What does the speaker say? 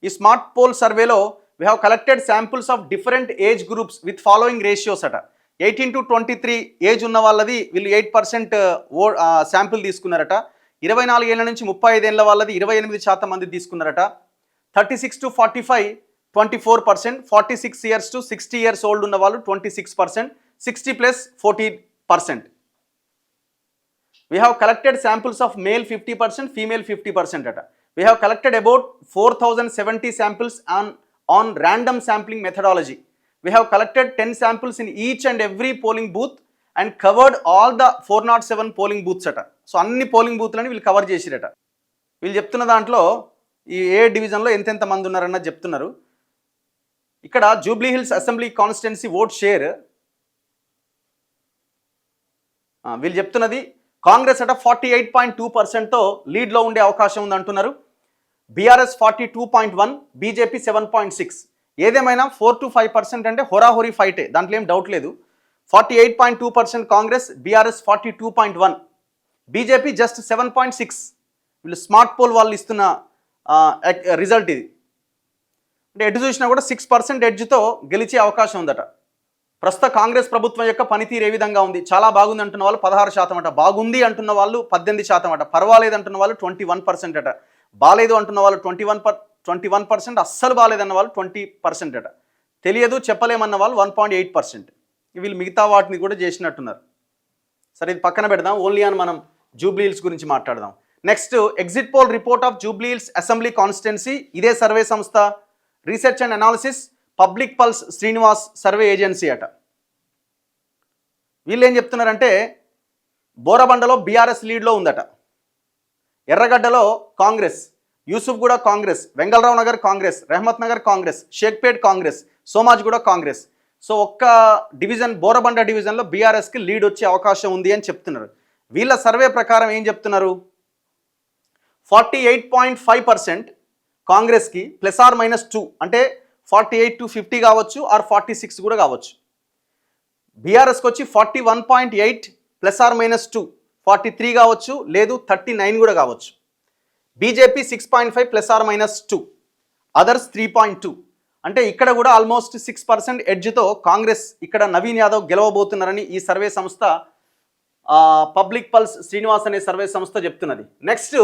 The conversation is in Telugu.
ఈ స్మార్ట్ పోల్ సర్వేలో we have collected samples of different age groups with following ratios అట. 18 to 23 ఏజ్ ఉన్న వాళ్ళది వీళ్ళు 8% శాంపుల్ తీసుకున్నారట. 24 ఏళ్ళ నుంచి 35 ఏళ్ళ వాళ్ళది 28% మంది తీసుకున్నారట. 36 to 45 24%, 46 years to 60 years old ఉన్న వాళ్ళు 26%, 60 plus 40%. We have collected samples of male 50%, female 50% అట. We have collected about 4070 samples on random sampling methodology. We have collected 10 samples in each and every polling booth and covered all the 407 polling booths అట. సో అన్ని పోలింగ్ బూత్లని వీళ్ళు కవర్ చేసిరట. వీళ్ళు చెప్తున్న దాంట్లో ఈ ఏ డివిజన్లో ఎంతెంత మంది ఉన్నారన్నది చెప్తున్నారు. ఇక్కడ Jubilee hills assembly constituency vote share వీళ్ళు చెప్తున్నది కాంగ్రెస్ అట 48.2%తో లీడ్లో ఉండే అవకాశం ఉంది అంటున్నారు. BRS 42.1, BJP 7.6. ఏదేమైనా 4 to 5% అంటే హోరాహోరీ ఫైటే, దాంట్లో ఏం డౌట్ లేదు. 48.2% కాంగ్రెస్, బీఆర్ఎస్ 42.1, బీజేపీ జస్ట్ 7.6. వీళ్ళు స్మార్ట్ పోల్ వాళ్ళు ఇస్తున్న రిజల్ట్ ఇది. అంటే ఎటు చూసినా కూడా 6% ఎడ్జ్తో గెలిచే అవకాశం ఉందట. ప్రస్తుత కాంగ్రెస్ ప్రభుత్వం యొక్క పనితీరు ఏ విధంగా ఉంది? చాలా బాగుంది అంటున్న వాళ్ళు 16% అట, బాగుంది అంటున్న వాళ్ళు 18% అట, పర్వాలేదు అంటున్న వాళ్ళు 21% అట, బాలేదు అంటున్న వాళ్ళు 21%, అస్సలు బాలేదన్న వాళ్ళు 20% అట, తెలియదు చెప్పలేమన్న వాళ్ళు 1.8%. వీళ్ళు మిగతా వాటిని కూడా చేసినట్టున్నారు. సరే ఇది పక్కన పెడదాం, ఓన్లీ అని మనం జూబ్లీ హిల్స్ గురించి మాట్లాడదాం. Next exit poll report of Jubilee hills assembly constituency. ఇదే సర్వే సంస్థ research and analysis public pulse Srinivas survey agency అట. వీళ్ళు ఏం చెప్తున్నారంటే బోరబండలో బీఆర్ఎస్ లీడ్లో ఉందట, ఎర్రగడ్డలో కాంగ్రెస్, యూసుఫ్గూడ కాంగ్రెస్, వెంగళరావు నగర్ కాంగ్రెస్, రెహమత్ నగర్ కాంగ్రెస్, షేక్పేట్ కాంగ్రెస్, సోమాజిగూడ కాంగ్రెస్. సో ఒక్క డివిజన్ బోరబండ డివిజన్లో బీఆర్ఎస్కి లీడ్ వచ్చే అవకాశం ఉంది అని చెప్తున్నారు. వీళ్ళ సర్వే ప్రకారం ఏం చెప్తున్నారు? 48.5% కాంగ్రెస్కి +or-2, అంటే 48 to 50 కావచ్చు, ఆర్ 46 కూడా కావచ్చు. బీఆర్ఎస్కి వచ్చి 41.8 +or-2, 43 కావచ్చు, లేదు 39 కూడా కావచ్చు. BJP 6.5 +or-2, others 3.2. అంటే ఇక్కడ కూడా ఆల్మోస్ట్ 6% ఎడ్జ్తో కాంగ్రెస్ ఇక్కడ నవీన్ యాదవ్ గెలవబోతున్నారని ఈ సర్వే సంస్థ పబ్లిక్ పల్స్ శ్రీనివాస్ అనే సర్వే సంస్థ చెప్తున్నది. నెక్స్ట్